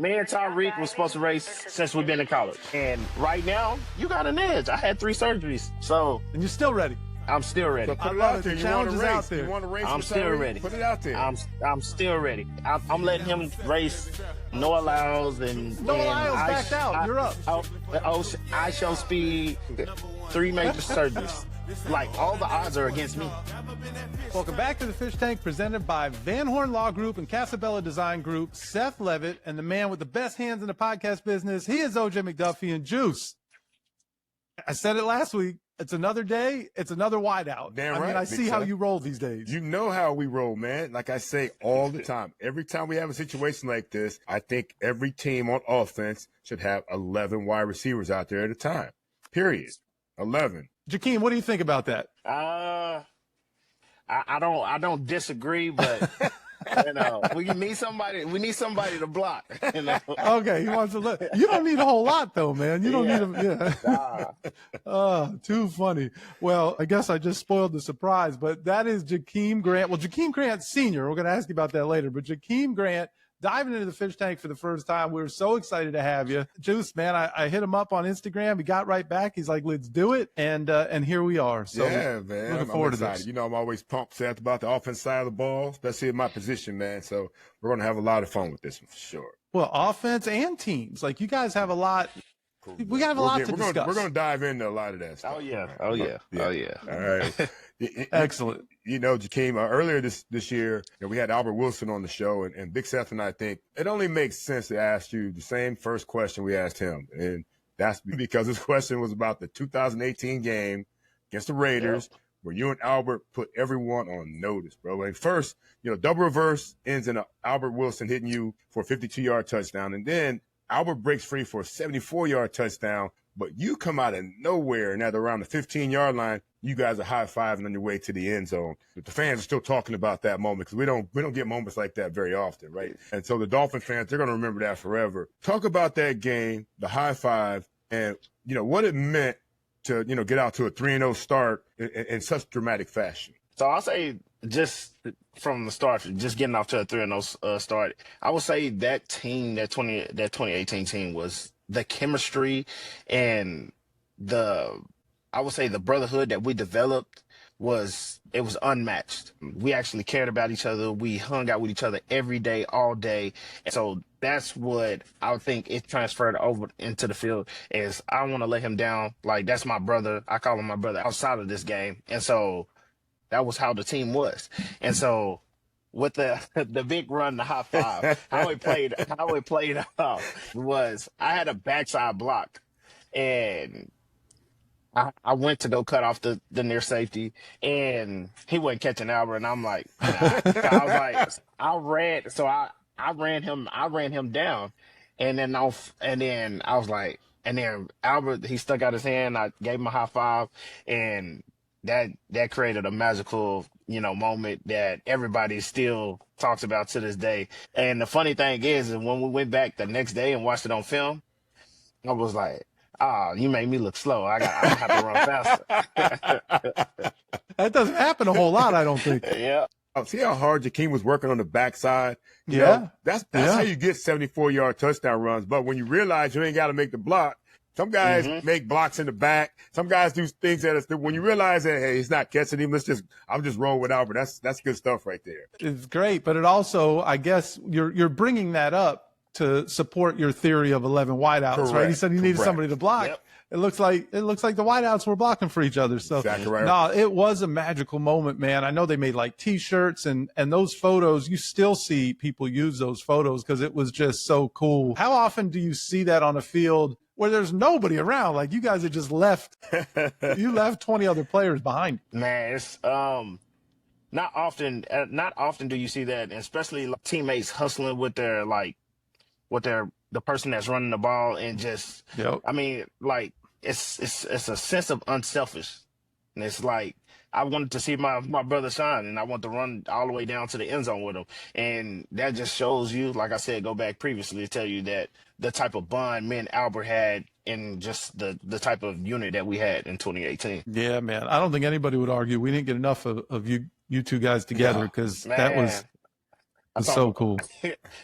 Me and Tyreek was supposed to race since we've been in college. And right now, you got an edge. I had 3 surgeries. So. And you're still ready. I'm still ready. So put it out there. You want to race? Out there. You want to race? I'm still ready. Put it out there. I'm still ready. I'm letting him race. No allows and no allows backed out. You're up. I show speed. 3 major surgeries. Like all the odds are against me. Welcome back to the Fish Tank, presented by Van Horn Law Group and Casabella Design Group. Seth Levitt and the man with the best hands in the podcast business. He is OJ McDuffie and Juice. I said it last week. It's another day. It's another wideout. Damn right. I mean, I see how you roll these days. You know how we roll, man. Like I say all the time, every time we have a situation like this, I think every team on offense should have 11 wide receivers out there at a time. Period. 11. Jakeem, what do you think about that? I don't disagree, but you know, we need somebody to block. You know? Okay, he wants to look. You don't need a whole lot though, man. You don't need a too funny. Well, I guess I just spoiled the surprise, but that is Jakeem Grant. Well, Jakeem Grant Sr., we're gonna ask you about that later, but Jakeem Grant diving into the Fish Tank for the first time. We were so excited to have you. Juice, man, I hit him up on Instagram. He got right back. He's like, let's do it. And here we are. So yeah, man. Looking forward I'm to this. You know, I'm always pumped, Seth, about the offense side of the ball, especially in my position, man. So we're going to have a lot of fun with this one for sure. Well, offense and teams. Like, you guys have a lot. We have a lot to discuss. We're going to dive into a lot of that stuff. Oh, yeah. Oh, yeah. All right. Excellent. You know, Jakeem, earlier this year, we had Albert Wilson on the show, and Big Seth and I think it only makes sense to ask you the same first question we asked him. And that's because this question was about the 2018 game against the Raiders, where you and Albert put everyone on notice, bro. And first, double reverse ends in Albert Wilson hitting you for a 52-yard touchdown. And then Albert breaks free for a 74-yard touchdown, but you come out of nowhere, and at around the 15-yard line, you guys are high-fiving on your way to the end zone. But the fans are still talking about that moment because we don't get moments like that very often, right? And so the Dolphin fans, they're going to remember that forever. Talk about that game, the high five, and, what it meant to, get out to a 3-0 start in such dramatic fashion. So I'll say just from the start, just getting off to a 3-0 start, I would say that team, that 2018 team was the chemistry and I would say the brotherhood that we developed was unmatched. We actually cared about each other. We hung out with each other every day, all day. And so that's what I would think it transferred over into the field is I want to let him down. Like, that's my brother. I call him my brother outside of this game. And so that was how the team was. And so with the big run, the high five, how it played out was I had a backside block and I went to go cut off the near safety, and he wasn't catching Albert, and I'm like, nah. I was like, I ran him down, and then Albert, he stuck out his hand, I gave him a high five, and that created a magical, moment that everybody still talks about to this day. And the funny thing is when we went back the next day and watched it on film, I was like, you made me look slow. I have to run faster. That doesn't happen a whole lot, I don't think. Yeah. See how hard Jakeem was working on the backside? That's how you get 74-yard touchdown runs. But when you realize you ain't got to make the block, some guys make blocks in the back. Some guys do things when you realize that, hey, he's not catching him, I'm just rolling with Albert. That's good stuff right there. It's great, but it also, I guess, you're bringing that up to support your theory of 11 wideouts, Correct. right? He said he needed somebody to block. Yep. It looks like the wideouts were blocking for each other. So exactly right. No, it was a magical moment, man. I know they made like T-shirts and those photos. You still see people use those photos because it was just so cool. How often do you see that on a field where there's nobody around? Like, you guys had just left. You left 20 other players behind. Man, it's not often. Not often do you see that, especially like teammates hustling with the person that's running the ball and just, I mean, like, it's a sense of unselfish. And it's like, I wanted to see my brother shine, and I want to run all the way down to the end zone with him. And that just shows you, like I said, go back previously to tell you that the type of bond me and Albert had and just the type of unit that we had in 2018. Yeah, man. I don't think anybody would argue we didn't get enough of you two guys together because that was I It's so talk, cool.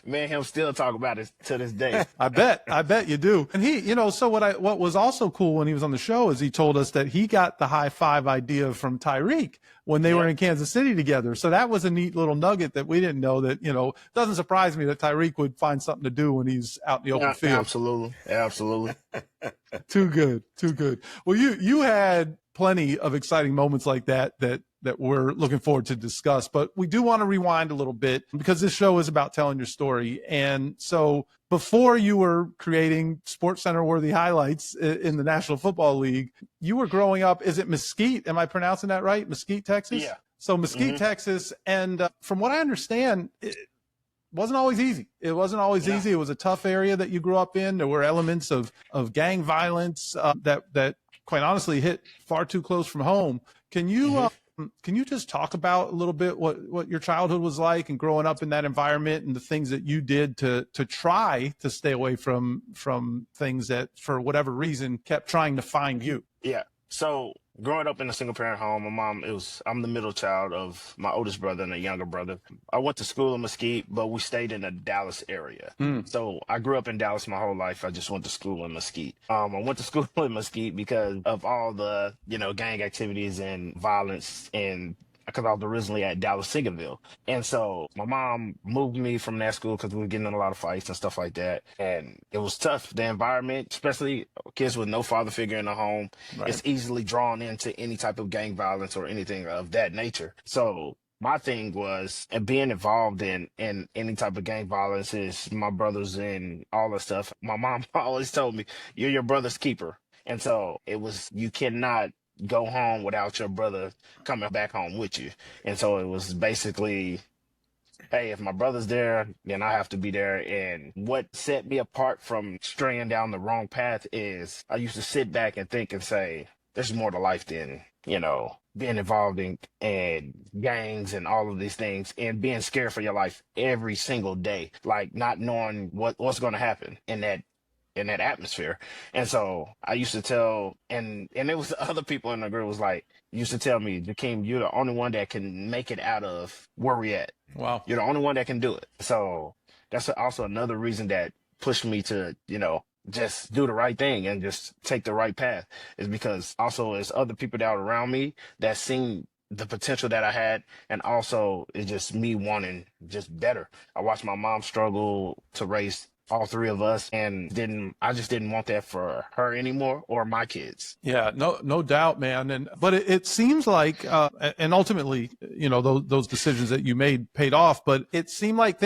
me and him still talk about it to this day. I bet you do. And he, so what was also cool when he was on the show is he told us that he got the high five idea from Tyreek when they were in Kansas City together. So that was a neat little nugget that we didn't know that, doesn't surprise me that Tyreek would find something to do when he's out in the open field. Absolutely. Too good. Well, you had plenty of exciting moments like that we're looking forward to discuss, but we do want to rewind a little bit because this show is about telling your story. And so before you were creating SportsCenter worthy highlights in the National Football League, you were growing up, is it Mesquite? Am I pronouncing that right? Mesquite, Texas? Yeah. So Mesquite, Texas. And from what I understand, it wasn't always easy. It wasn't always easy. It was a tough area that you grew up in. There were elements of gang violence that quite honestly hit far too close from home. Can you just talk about a little bit what your childhood was like and growing up in that environment and the things that you did to try to stay away from things that for whatever reason kept trying to find you? Yeah. So growing up in a single parent home, I'm the middle child of my oldest brother and a younger brother. I went to school in Mesquite, but we stayed in the Dallas area. So I grew up in Dallas my whole life. I just went to school in Mesquite. I went to school in Mesquite because of all the, gang activities and violence, and because I was originally at Dallas Singerville. And so my mom moved me from that school because we were getting in a lot of fights and stuff like that. And it was tough. The environment, especially kids with no father figure in the home, is easily drawn into any type of gang violence or anything of that nature. So my thing was, and being involved in any type of gang violence is my brothers and all that stuff. My mom always told me, you're your brother's keeper. And so it was, you cannot go home without your brother coming back home with you. And so it was basically, hey, if my brother's there, then I have to be there. And what set me apart from straying down the wrong path is I used to sit back and think and say, there's more to life than, being involved in gangs and all of these things and being scared for your life every single day, like not knowing what's going to happen in that atmosphere. And so I used to tell, and it was other people in the group was like, used to tell me, Jakeem, you're the only one that can make it out of where we at. Wow. You're the only one that can do it. So that's also another reason that pushed me to, just do the right thing and just take the right path, is because also there's other people that are around me that seen the potential that I had, and also it's just me wanting just better. I watched my mom struggle to raise all three of us, and I just didn't want that for her anymore or my kids. Yeah, no doubt, man. But it seems like, and ultimately, those decisions that you made paid off. But it seemed like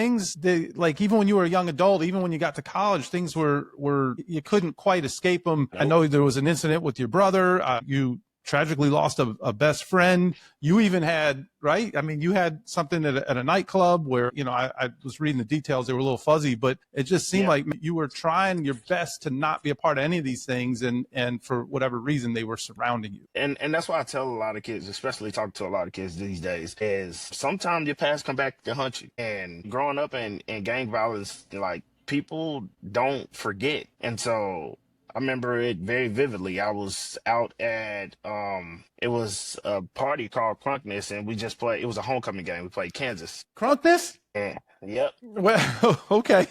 like even when you were a young adult, even when you got to college, things were you couldn't quite escape them. Nope. I know there was an incident with your brother. You tragically lost a best friend. You even had, right? I mean, you had something at a nightclub where, I was reading the details. They were a little fuzzy, but it just seemed like you were trying your best to not be a part of any of these things. And for whatever reason, they were surrounding you. And that's why I tell a lot of kids, especially talking to a lot of kids these days, is sometimes your past come back to hunt you. And growing up in gang violence, like, people don't forget. And so I remember it very vividly. I was out at, it was a party called Crunkness, and we just played, it was a homecoming game. We played Kansas. Crunkness? Yep. Well, okay.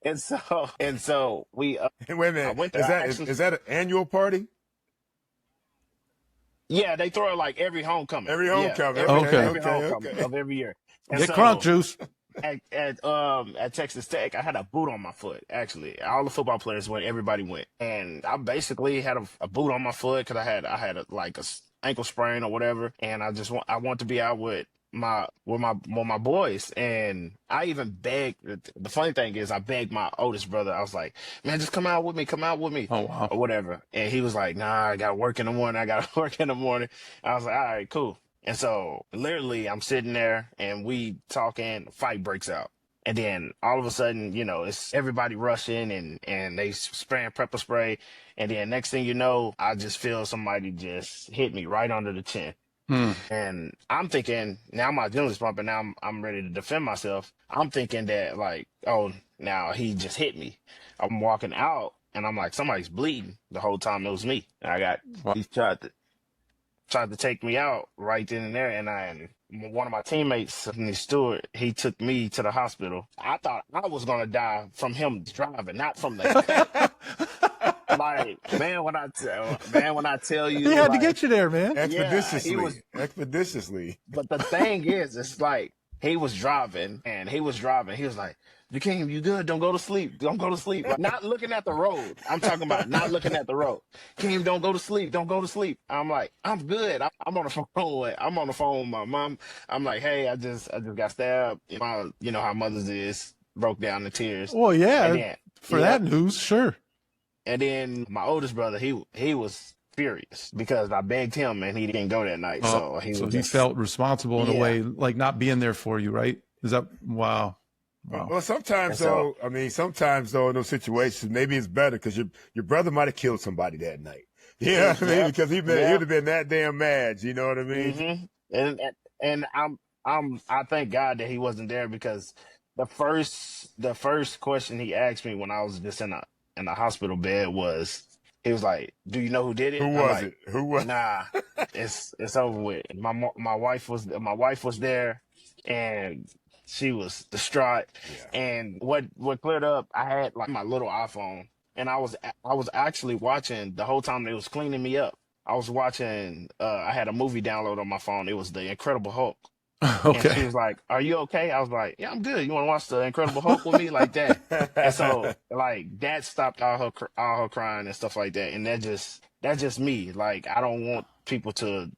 And so we, wait a minute, is that an annual party? Yeah, they throw it like every homecoming. Every homecoming. Yeah, every homecoming of every year. And get crunk juice. At Texas Tech, I had a boot on my foot. Actually, all the football players went. Everybody went, and I basically had a boot on my foot because I had a ankle sprain or whatever, and I want to be out with my boys, and I even begged. The funny thing is, I begged my oldest brother. I was like, "Man, just come out with me, oh, wow. or whatever." And he was like, "Nah, I got to work in the morning. I was like, "All right, cool." And so literally I'm sitting there and we talking, fight breaks out. And then all of a sudden, it's everybody rushing and they spraying pepper spray. And then next thing you know, I just feel somebody just hit me right under the chin. And I'm thinking, now my adrenaline's pumping. Now I'm ready to defend myself. I'm thinking that like, oh, now he just hit me. I'm walking out and I'm like, somebody's bleeding. The whole time it was me. And I got, he tried to. tried to take me out right then and there, and one of my teammates, Stewart, he took me to the hospital. I thought I was gonna die from him driving, not from the cut. Like, man, when I tell He you, had to like, get you there, man. yeah, he was. Expeditiously. But the thing is, it's like he was driving and he was driving. He was like, Jakeem, you good? Don't go to sleep. Don't go to sleep. Not looking at the road. I'm talking about not looking at the road. Jakeem, don't go to sleep. Don't go to sleep. I'm like, I'm good. I'm on the phone. I'm on the phone with my mom. I'm like, hey, I just got stabbed. You know how mothers is, broke down in tears. Well, yeah, And then, for yeah. that news, sure. And then my oldest brother, he was furious because I begged him and he didn't go that night. So he felt responsible in a way, like not being there for you, right? Is that wow? Well, sometimes though, in those situations, maybe it's better because your brother might have killed somebody that night. You know what I mean? Because he'd have been that damn mad. You know what I mean? Mm-hmm. And I thank God that he wasn't there, because the first question he asked me when I was just in a hospital bed was, he was like, "Do you know who did it?" Who was it? Who was? Nah, it's over with. My wife was there, and she was distraught. Yeah. And what cleared up, I had like my little iPhone, and I was actually watching the whole time they was cleaning me up. I was watching. I had a movie download on my phone. It was The Incredible Hulk. Okay. And she was like, "Are you okay?" I was like, "Yeah, I'm good. You want to watch The Incredible Hulk with me?" Like that. And so, like, that stopped all her crying and stuff like that. And that's just me. Like, I don't want people to,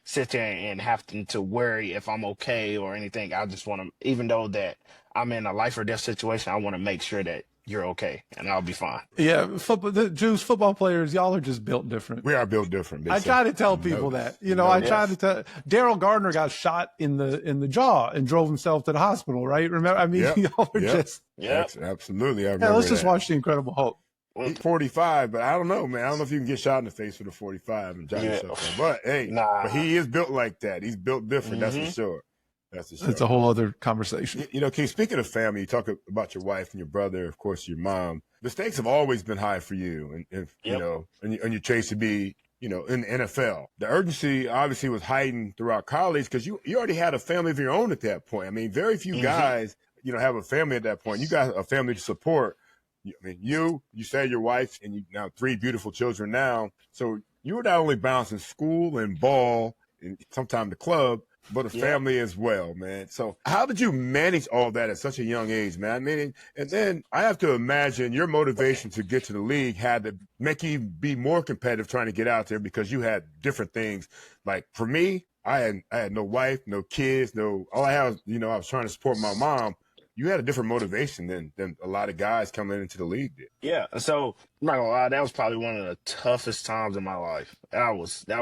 sit there and have to worry if I'm okay or anything. I just want to, even though that I'm in a life or death situation, I want to make sure that you're okay and I'll be fine. Yeah, football players, y'all are just built different. We are built different. I try to tell people that. I try to tell. Daryl Gardner got shot in the jaw and drove himself to the hospital, right? Remember? I mean, y'all are just. Yeah, absolutely. I remember let's just watch The Incredible Hulk. He's 45, but I don't know, man. I don't know if you can get shot in the face with a 45 and jot yourself in. But hey, but he is built like that. He's built different. That's for sure. That's a whole other conversation. Keith, speaking of family, you talk about your wife and your brother, of course, your mom. The stakes have always been high for you, and your chase to be, in the NFL. The urgency obviously was heightened throughout college because you already had a family of your own at that point. I mean, very few guys, have a family at that point. You got a family to support. I mean, you said your wife, and you now 3 beautiful children now. So you were not only balancing school and ball and sometimes the club, but a family as well, man. So how did you manage all that at such a young age, man? I mean, and then I have to imagine your motivation to get to the league had to make you be more competitive trying to get out there because you had different things. Like for me, I had no wife, no kids, all I had was, I was trying to support my mom. You had a different motivation than a lot of guys coming into the league did. Yeah, so I'm not gonna lie, that was probably one of the toughest times in my life. That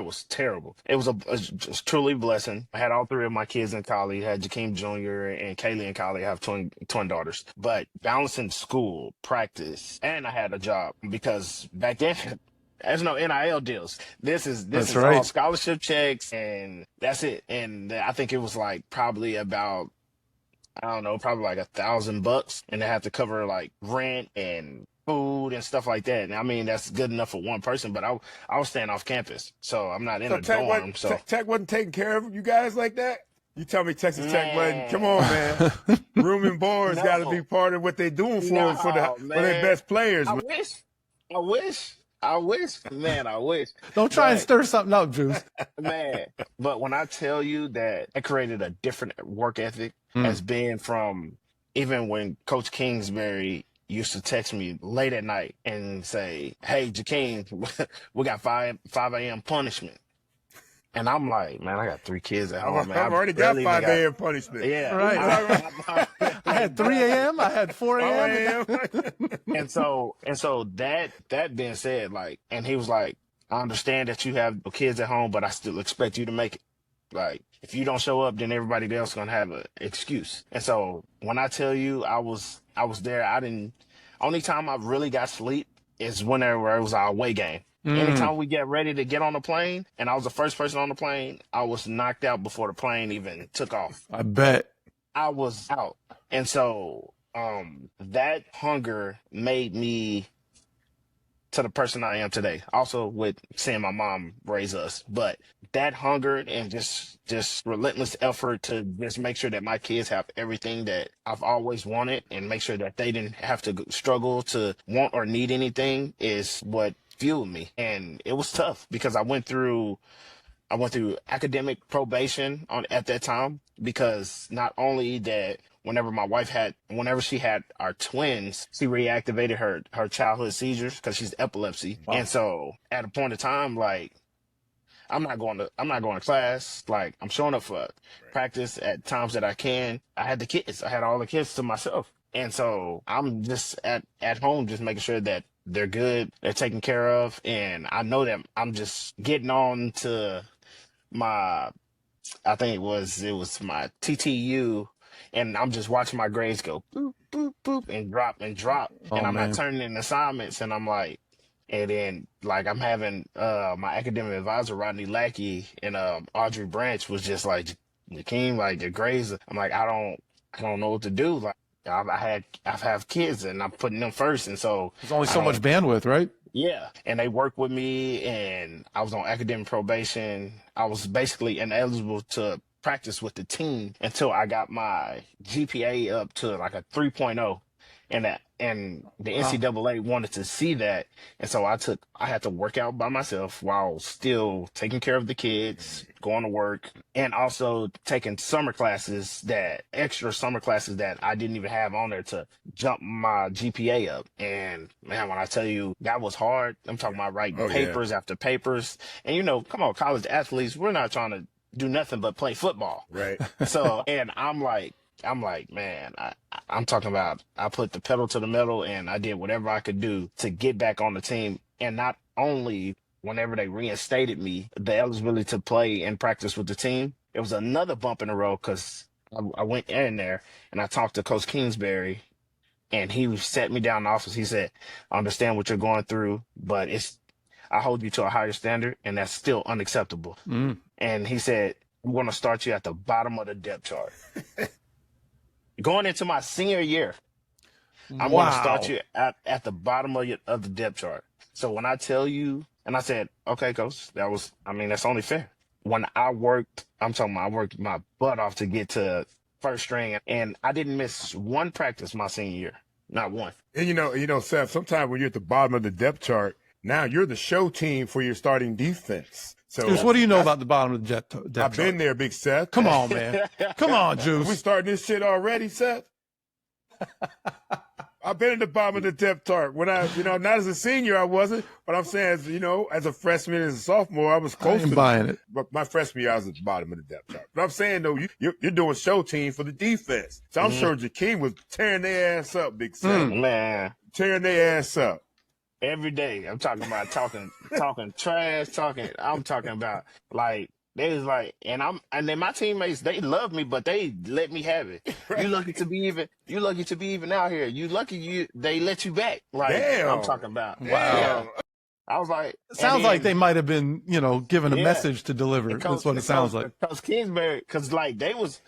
was terrible. It was just truly a blessing. I had all 3 of my kids in college. I had Jakeem Jr. and Kaylee in college. I have twin daughters. But balancing school, practice, and I had a job because back then there's no NIL deals. This is right. all scholarship checks, and that's it. And I think it was like probably about, I don't know, probably like $1,000, and they have to cover like rent and food and stuff like that. And I mean, that's good enough for one person, but I was staying off campus, so I'm not in a dorm. Tech wasn't taking care of you guys like that? You tell me Texas Tech wasn't. Come on, man. Room and board's got to be part of what they're doing for their best players. I wish. Man, I wish. Don't try and stir something up, Juice. Man, but when I tell you that I created a different work ethic, has been from even when Coach Kingsbury used to text me late at night and say, "Hey, Jakeem, we got 5 a.m. punishment." And I'm like, man, I got 3 kids at home, man. I've already got 5 a.m. punishment. Yeah. Right. I had 3 a.m. I had 4 a.m. And so that being said, like, and he was like, "I understand that you have kids at home, but I still expect you to make it. Like, if you don't show up, then everybody else gonna have an excuse." And so when I tell you I was there, only time I really got sleep is whenever it was our away game. Anytime we get ready to get on the plane, and I was the first person on the plane, I was knocked out before the plane even took off. I bet. I was out. And so that hunger made me to the person I am today. Also with seeing my mom raise us, but that hunger and just relentless effort to just make sure that my kids have everything that I've always wanted and make sure that they didn't have to struggle to want or need anything is what fueled me. And it was tough because I went through academic probation at that time because not only that whenever she had our twins, she reactivated her childhood seizures because she's epilepsy. Wow. And so at a point in time, like I'm not going to class. Like I'm showing up for practice at times that I can. I had the kids. I had all the kids to myself. And so I'm just at home, just making sure that they're good, they're taken care of. And I know that I'm just getting on to I think it was my TTU, and I'm just watching my grades go boop, boop, boop, and drop. Oh, and I'm man. not turning in assignments, and I'm like, and then like I'm having my academic advisor, Rodney Lackey, and Audrey Branch was just like, Jakeem, like your grades. I'm like, I don't know what to do. Like I have kids, and I'm putting them first, and so There's only so much bandwidth, right? yeah, and they worked with me, and I was on academic probation. I was basically ineligible to practice with the team until I got my GPA up to like a 3.0, and the NCAA wanted to see that, and so I had to work out by myself while still taking care of the kids, going to work, and also taking extra summer classes that I didn't even have on there to jump my GPA up. And man, when I tell you that was hard, I'm talking about writing papers after papers, and come on, college athletes, we're not trying to do nothing but play football, Right. So, and I'm like, man, I'm talking about I put the pedal to the metal and I did whatever I could do to get back on the team. And not only whenever they reinstated me, the eligibility to play and practice with the team, it was another bump in the road because I went in there and I talked to Coach Kingsbury, and he sat me down in the office. He said, I understand what you're going through, but I hold you to a higher standard, and that's still unacceptable. Mm. And he said, I'm going to start you at the bottom of the depth chart. Going into my senior year, I'm going to start you at the bottom of the depth chart. So when I tell you, and I said, okay, coach, that's only fair. When I worked my butt off to get to first string, and I didn't miss one practice my senior year, not one. And Seth, sometimes when you're at the bottom of the depth chart, now you're the show team for your starting defense. So Juice, what do you know about the bottom of the depth I've chart? been there, Big Seth. Come on, man. Come on, Juice. We starting this shit already, Seth? I've been at the bottom of the depth chart. When not as a senior, I wasn't, but I'm saying, as a freshman, as a sophomore, I was close to buying it. But my freshman year, I was at the bottom of the depth chart. But I'm saying, though, you're doing show team for the defense. So I'm sure Jakeem was tearing their ass up, Big Seth. Man. Tearing their ass up. Every day. I'm talking about talking trash, I'm talking about like they was like, and then my teammates, they love me, but they let me have it. Right. You lucky to be even out here. You lucky they let you back. Like damn. I'm talking about. Wow. Yeah. I was like, it sounds like they might have been, given a message to deliver. That's what it sounds like. Because Kingsbury, like they was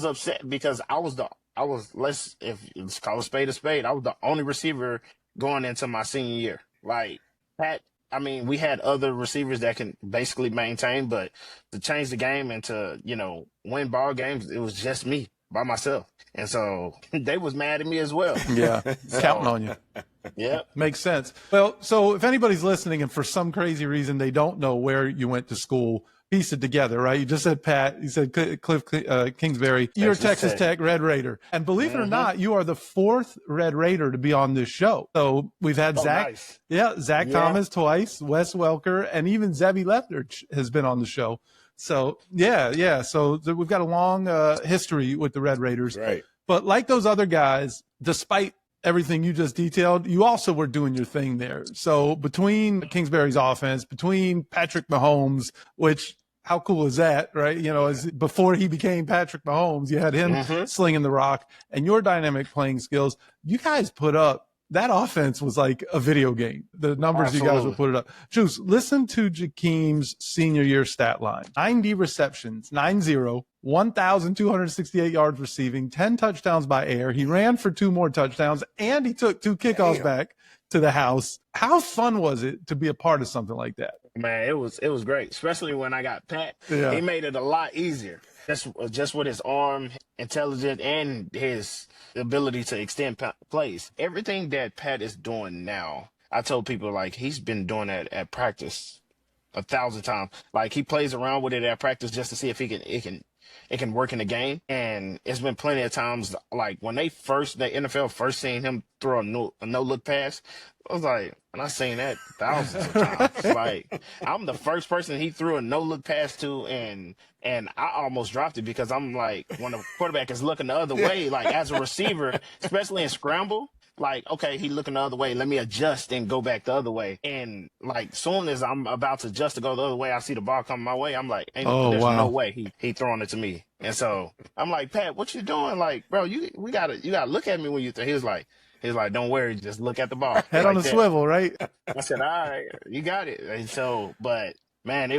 upset because let's call a spade. I was the only receiver going into my senior year. Like Pat, we had other receivers that can basically maintain, but to change the game and to, win ball games, it was just me by myself. And so they was mad at me as well. Yeah, counting on you. Yeah. Makes sense. Well, so if anybody's listening and for some crazy reason they don't know where you went to school, piece it together, right? You just said Pat, you said Cliff Kingsbury. You're a Texas Tech Red Raider. And believe it or not, you are the fourth Red Raider to be on this show. So we've had Zach. Nice. Yeah, Zach Thomas twice, Wes Welker, and even Zebby Lethbridge has been on the show. So, yeah. So we've got a long history with the Red Raiders. Right. But like those other guys, despite everything you just detailed, you also were doing your thing there. So between Kingsbury's offense, between Patrick Mahomes, which how cool is that, right? Before he became Patrick Mahomes, you had him slinging the rock, and your dynamic playing skills. You guys put up that offense was like a video game. The numbers you guys would put it up. Juice, listen to Jakeem's senior year stat line. 90 receptions, 9-0, 1,268 yards receiving, 10 touchdowns by air. He ran for 2 more touchdowns, and he took 2 kickoffs back to the house. How fun was it to be a part of something like that? Man, it was great, especially when I got Pat. Yeah. He made it a lot easier. Just with his arm, intelligence, and his ability to extend plays. Everything that Pat is doing now, I told people, like, he's been doing that at practice 1,000 times. Like, he plays around with it at practice just to see if it can work in the game. And it's been plenty of times, like, when the NFL first seen him throw a no-look pass, I was like, and I seen that thousands of times. Like, I'm the first person he threw a no-look pass to, and I almost dropped it because I'm like, when the quarterback is looking the other way, like, as a receiver, especially in scramble, like, okay, he looking the other way. Let me adjust and go back the other way. And, like, soon as I'm about to adjust to go the other way, I see the ball coming my way. I'm like, there's no way he throwing it to me. And so I'm like, Pat, what you doing? Like, bro, you gotta look at me when you throw. He was like, don't worry, just look at the ball. Head on the swivel, right? I said, all right, you got it. And so, but man,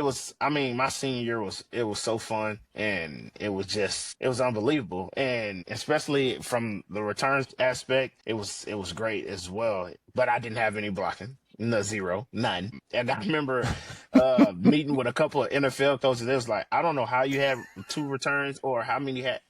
my senior year was so fun, and it was unbelievable. And especially from the returns aspect, it was great as well. But I didn't have any blocking. None. And I remember meeting with a couple of NFL coaches. It was like, I don't know how you had 2 returns or how many you had.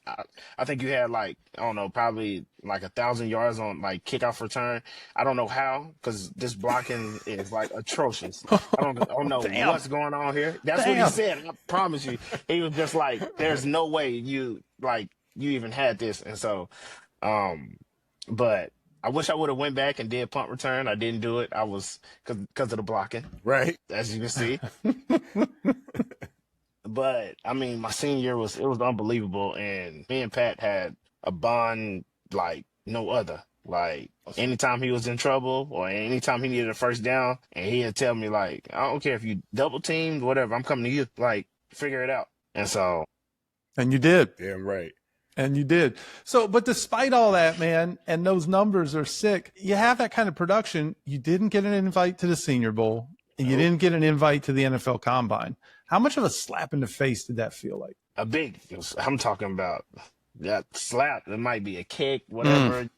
I think you had, like, I don't know, probably like 1,000 yards on, like, kickoff return. I don't know how, because this blocking is, like, atrocious. I don't know what's going on here. That's what he said. I promise you. He was just like, there's no way you even had this. And so, but I wish I would have went back and did punt return. I didn't do it. I was because of the blocking, right? As you can see. But I mean, my senior year was unbelievable, and me and Pat had a bond like no other. Like, anytime he was in trouble or anytime he needed a first down, and he'd tell me, like, I don't care if you double teamed, whatever, I'm coming to you. Like, figure it out. And so, and you did. Damn right. And you did. So, but despite all that, man, and those numbers are sick, you have that kind of production. You didn't get an invite to the Senior Bowl, and you didn't get an invite to the NFL Combine. How much of a slap in the face did that feel like? I'm talking about that slap. It might be a kick, whatever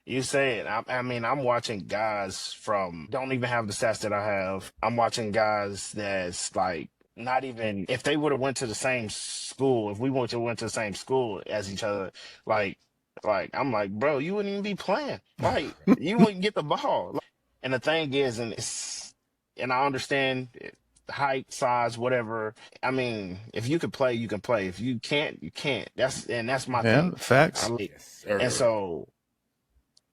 you say it. I mean, I'm watching guys don't even have the stats that I have. I'm watching guys that's like, not even if they would have went to the same school, if we went to the same school as each other, like I'm like, bro, you wouldn't even be playing. Like, you wouldn't get the ball. And the thing is, and I understand height, size, whatever. I mean, if you could play, you can play. If you can't, you can't. That's my thing. Facts. And so,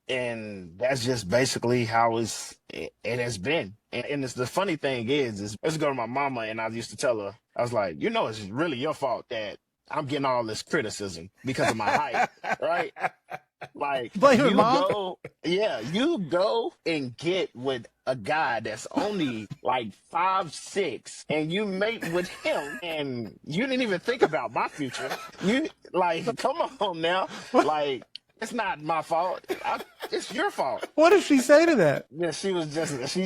and that's just basically how it has been. And it's, the funny thing is let's go to my mama, and I used to tell her, I was like, it's really your fault that I'm getting all this criticism because of my height, right? Like, you go and get with a guy that's only like 5'6", and you mate with him, and you didn't even think about my future. You like, come on now, like. It's not my fault. It's your fault. What did she say to that? Yeah, she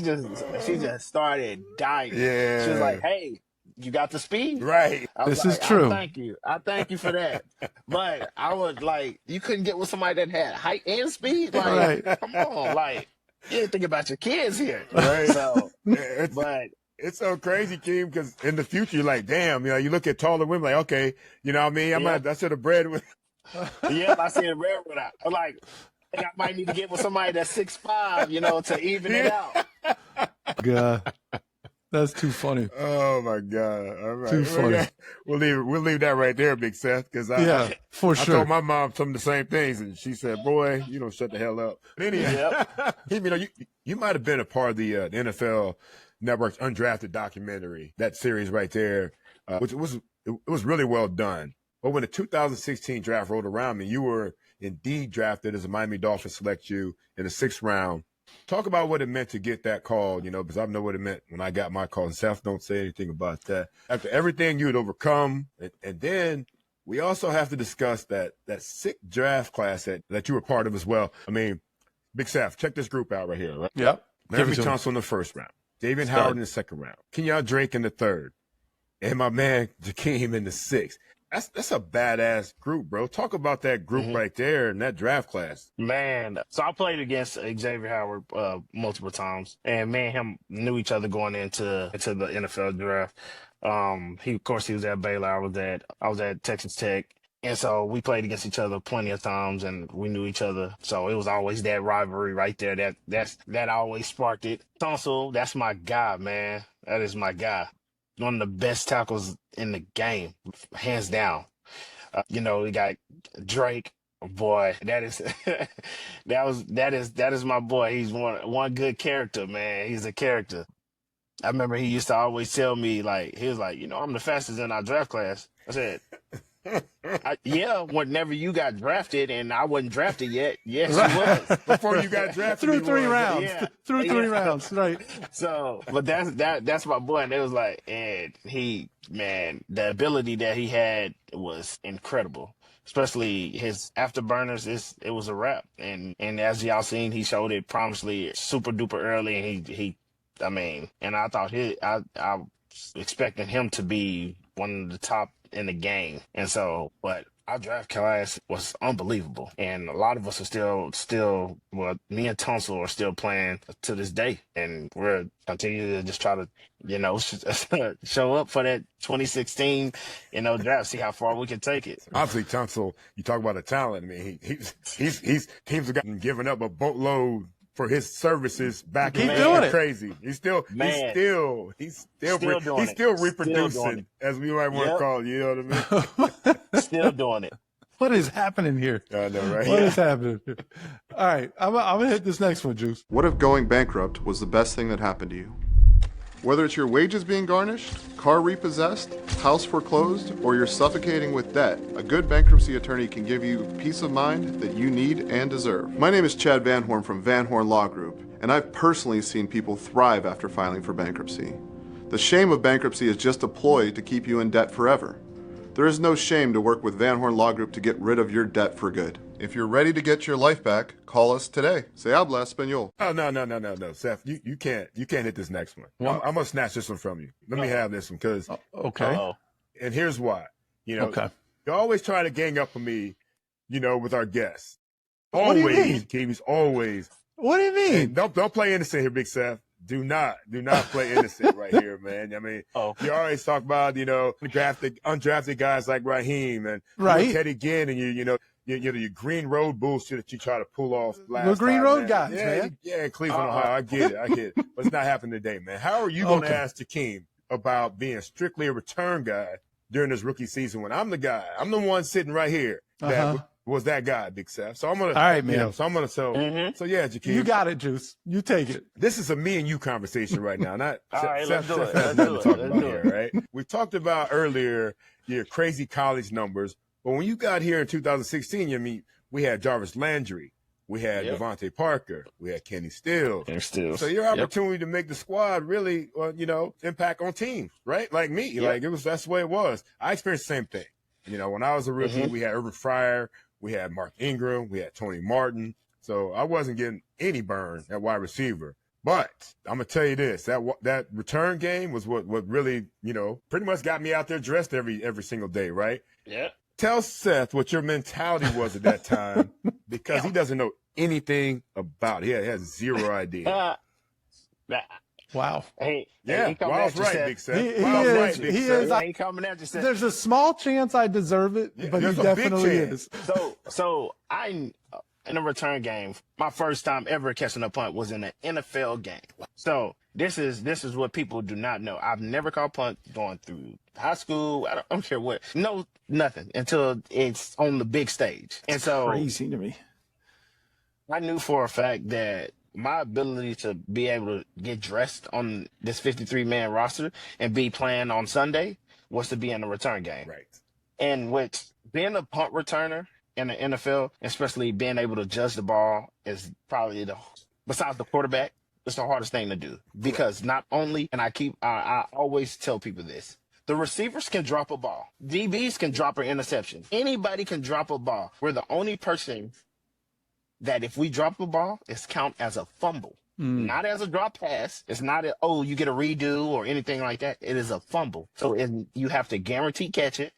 just started dying. Yeah. She was like, "Hey, you got the speed, right?" This is true. I thank you for that. But I would like, you couldn't get with somebody that had height and speed. Like, come on, like, you didn't think about your kids here, right? So, but. It's so crazy, Keem, because in the future, you're like, damn, you look at taller women, like, okay, you know what I mean? I should have bred with. Yeah, I see a railroad out. I'm like, I might need to get with somebody that's 6'5", to even it out. God, that's too funny. Oh my God! All right, too funny. We'll leave that right there, Big Seth, because I told my mom some of the same things, and she said, "Boy, you don't shut the hell up." But anyway, you might have been a part of the NFL Network's Undrafted documentary, that series right there, which was really well done. But when the 2016 draft rolled around, you were indeed drafted as a Miami Dolphins select you in the 6th round. Talk about what it meant to get that call, because I know what it meant when I got my call. And Seth, don't say anything about that. After everything you had overcome, and then we also have to discuss that sick draft class that you were part of as well. I mean, Big Seth, check this group out right here. Right? Yep. Larry Tunsil in the first round. David Howard in the second round. Kenyon Drake in the third. And my man Jakeem in the sixth. That's a badass group, bro. Talk about that group right there in that draft class. Man, so I played against Xavier Howard multiple times, and me and him knew each other going into the NFL draft. Of course, he was at Baylor. I was at Texas Tech. And so we played against each other plenty of times, and we knew each other. So it was always that rivalry right there. That always sparked it. Tunsil, that's my guy, man. That is my guy. One of the best tackles in the game, hands down. We got Drake. Boy, that is my boy. He's one good character, man. He's a character. I remember he used to always tell me, he was like, I'm the fastest in our draft class. I said, yeah, whenever you got drafted and I wasn't drafted yet. Yes, you was. Before you got drafted. Through three rounds. Yeah. Through three rounds, right. So, but that's my boy. And it was like, and the ability that he had was incredible. Especially his afterburners, it was a wrap. And as y'all seen, he showed it promisingly super duper early, and and I thought I was expecting him to be one of the top in the game. And so, but our draft class was unbelievable. And a lot of us are still, me and Tunsil are still playing to this day. And we're continuing to just try to, show up for that 2016, draft, see how far we can take it. Obviously, Tunsil, you talk about the talent. I mean, he's teams have gotten given up a boatload for his services back in the crazy. He's still reproducing, as we might want to call it. You know what I mean? Still doing it. What is happening here? I know, right? What is happening here? All right, I'm gonna hit this next one, Juice. What if going bankrupt was the best thing that happened to you? Whether it's your wages being garnished, car repossessed, house foreclosed, or you're suffocating with debt, a good bankruptcy attorney can give you peace of mind that you need and deserve. My name is Chad Van Horn from Van Horn Law Group, and I've personally seen people thrive after filing for bankruptcy. The shame of bankruptcy is just a ploy to keep you in debt forever. There is no shame to work with Van Horn Law Group to get rid of your debt for good. If you're ready to get your life back, call us today. Se habla español. Oh, no, Seth. You can't hit this next one. I'm going to snatch this one from you. Let me have this one because. Okay. And here's why. You always try to gang up on me, with our guests. Always, Keevy's always. What do you mean? Hey, don't play innocent here, Big Seth. Do not play innocent right here, man. I mean, you always talk about, undrafted guys like Raheem and Teddy Ginn and your Green Road bullshit that you try to pull off last We're Green time, Road man. guys, man. Yeah, Cleveland, Ohio. I get it. But it's not happening today, man. How are you going to ask Jakeem about being strictly a return guy during this rookie season when I'm the guy? I'm the one sitting right here that was that guy, Big Seth. So I'm going to, all right, man. So yeah, Jakeem. You got it, Juice. You take it. This is a me and you conversation right now. Not all right, Seth, let's do Seth it. has nothing to talk about here, right? We talked about earlier your crazy college numbers, but when you got here in 2016, we had Jarvis Landry, we had DeVante Parker, we had Kenny Stills. So your opportunity to make the squad really, impact on teams, right? Like me, that's the way it was. I experienced the same thing. When I was a rookie, we had Urban Fryer, we had Mark Ingram, we had Tony Martin. So I wasn't getting any burn at wide receiver. But I'm gonna tell you this: that return game was what really, pretty much got me out there dressed every single day, right? Yeah. Tell Seth what your mentality was at that time, because he doesn't know anything about it. He has zero idea. Wow. Hey, Wild's right, Big Seth. He is. He coming at you, Seth. There's a small chance I deserve it, but he definitely is. So I, in a return game, my first time ever catching a punt was in an NFL game. So this is what people do not know. I've never caught punt going through high school. I don't care what. No, nothing until it's on the big stage. And so crazy to me. I knew for a fact that my ability to be able to get dressed on this 53-man roster and be playing on Sunday was to be in a return game. Right. And with being a punt returner in the NFL, especially being able to judge the ball, is probably besides the quarterback, it's the hardest thing to do. Because not only, and I always tell people this, the receivers can drop a ball. DBs can drop an interception. Anybody can drop a ball. We're the only person that if we drop the ball, it's count as a fumble, not as a drop pass. It's not you get a redo or anything like that. It is a fumble. So you have to guarantee catch it.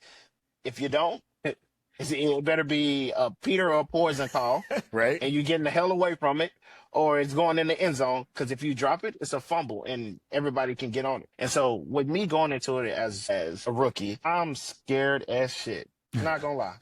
If you don't, it better be a Peter or a poison call, Right. and you're getting the hell away from it, or it's going in the end zone. Because if you drop it, it's a fumble, and everybody can get on it. And so with me going into it as a rookie, I'm scared as shit. I'm not gonna lie.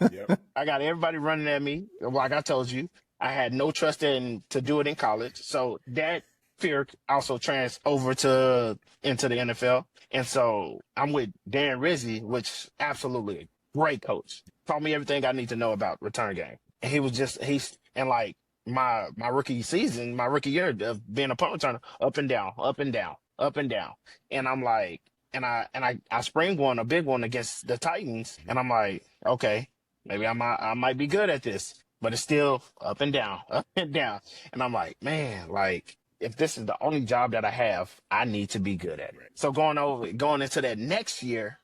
Yep. I got everybody running at me. Like I told you, I had no trust to do it in college. So that fear also trans over into the NFL. And so I'm with Dan Rizzi, which absolutely a great coach. Taught me everything I need to know about return game. And and like my rookie season, my rookie year of being a punt returner, up and down, up and down, up and down. And I'm like, and I spring one, a big one against the Titans, and I'm like, okay, maybe I might be good at this, but it's still up and down, up and down. And I'm like, man, like if this is the only job that I have, I need to be good at it. So going into that next year,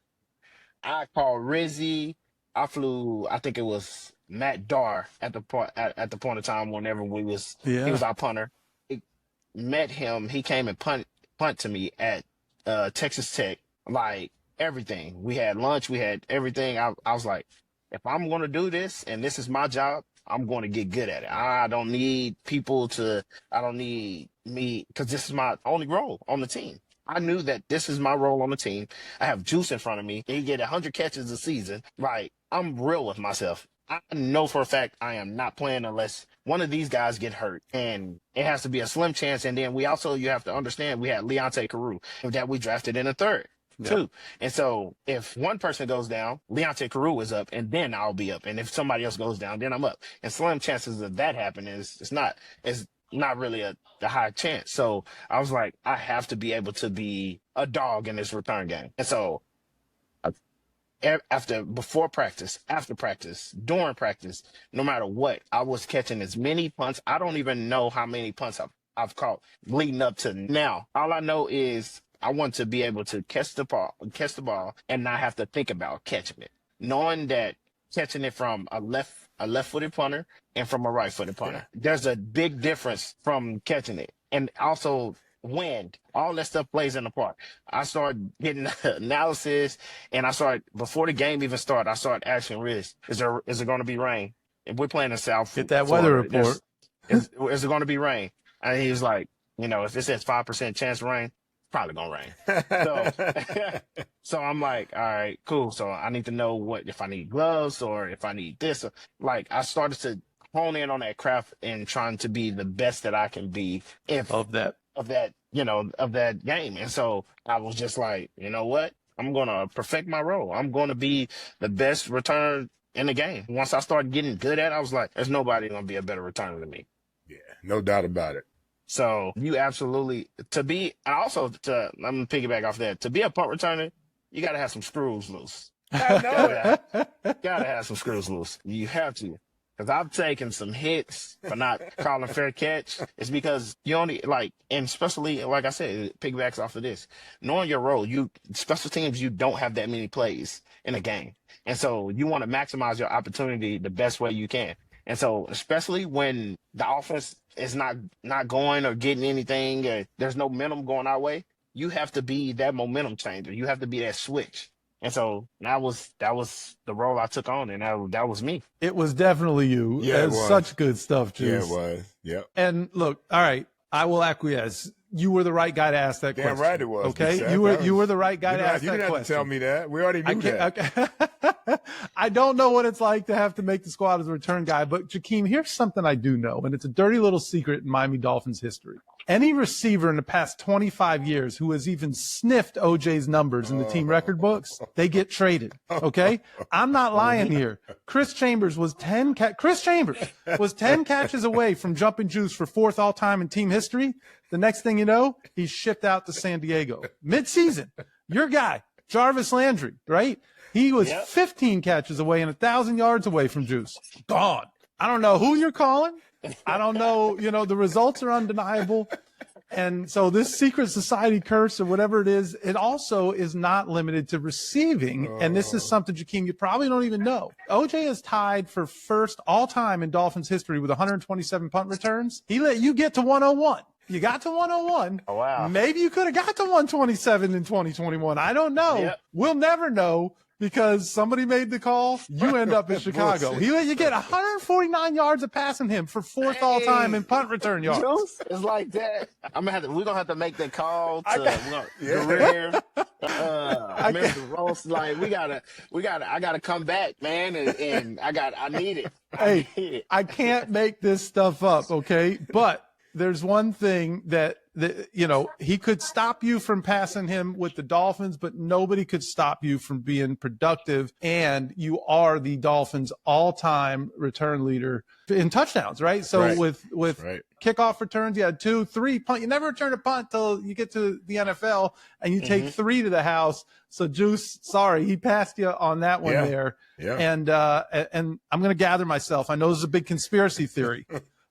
I called Rizzy. I flew, I think it was Matt Darr at the point of time whenever he was our punter. Met him. He came and punt to me at Texas Tech, like everything. We had lunch, we had everything. I was like, if I'm going to do this and this is my job, I'm going to get good at it. I don't need I don't need me, because this is my only role on the team. I knew that this is my role on the team. I have Juice in front of me. He get 100 catches a season. Like, I'm real with myself. I know for a fact I am not playing unless one of these guys get hurt, and it has to be a slim chance. And then you have to understand, we had Leonte Carew that we drafted in the third too. And so if one person goes down, Leonte Carew is up, and then I'll be up. And if somebody else goes down, then I'm up. And slim chances of that happening it's not really a high chance. So I was like, I have to be able to be a dog in this return game. And so before practice, after practice, during practice, no matter what, I was catching as many punts. I don't even know how many punts I've caught leading up to now. All I know is I want to be able to catch the ball and not have to think about catching it. Knowing that catching it from a left-footed punter and from a right-footed punter, there's a big difference from catching it. And also wind, all that stuff plays in the part. I started getting analysis, and before the game even started, I started asking Riz, is it going to be rain? If we're playing in South, get that weather report. Is it going to be rain? And he was like, if it says 5% chance of rain, it's probably going to rain. So I'm like, all right, cool. So I need to know if I need gloves or if I need this. Or, like, I started to hone in on that craft and trying to be the best that I can be of that game. And so I was just like, you know what? I'm going to perfect my role. I'm going to be the best returner in the game. Once I started getting good at it, I was like, there's nobody going to be a better returner than me. Yeah, no doubt about it. So you absolutely, let me piggyback off that. To be a punt returner, you got to have some screws loose. I know. Got to have some screws loose. You have to. Because I've taken some hits for not calling fair catch. It's because you only, and especially, like I said, it piggybacks off of this. Knowing your role, special teams, you don't have that many plays in a game. And so you want to maximize your opportunity the best way you can. And so, especially when the offense is not going or getting anything, or there's no momentum going our way, you have to be that momentum changer. You have to be that switch. And so that was the role I took on, and that was me. It was definitely you. Yeah, it was such good stuff, Juice. Yeah, it was. Yep. And look, all right, I will acquiesce. You were the right guy to ask that question. Damn right it was. Okay, you were the right guy to ask that question. You didn't have to tell me that. We already knew that. I don't know what it's like to have to make the squad as a return guy, but Jakeem, here's something I do know, and it's a dirty little secret in Miami Dolphins history. Any receiver in the past 25 years who has even sniffed OJ's numbers in the team record books, they get traded. Okay? I'm not lying here. Chris Chambers was 10 catches away from jumping Juice for 4th all-time in team history. The next thing you know, he's shipped out to San Diego. Mid-season, your guy, Jarvis Landry, right? He was 15 catches away and 1,000 yards away from Juice. Gone. I don't know who you're calling. I don't know. The results are undeniable. And so this secret society curse or whatever it is, it also is not limited to receiving. And this is something, Jakeem, you probably don't even know. OJ is tied for first all time in Dolphins history with 127 punt returns. He let you get to 101. You got to 101. Oh, wow. Maybe you could have got to 127 in 2021. I don't know. Yep. We'll never know because somebody made the call. You end up in Chicago. He let you get 149 yards of passing him for fourth all time in punt return yards. Juice, it's like that. We're gonna have to make that call to Greer. Mr. Ross, like I gotta come back, man, and I need it. Hey, I can't make this stuff up, okay? But there's one thing that he could stop you from passing him with the Dolphins, but nobody could stop you from being productive. And you are the Dolphins' all-time return leader in touchdowns, right? So with kickoff returns, you had 2, 3 punt. You never return a punt till you get to the NFL, and you take 3 to the house. So Juice, sorry, he passed you on that one there. Yeah. And I'm going to gather myself. I know this is a big conspiracy theory.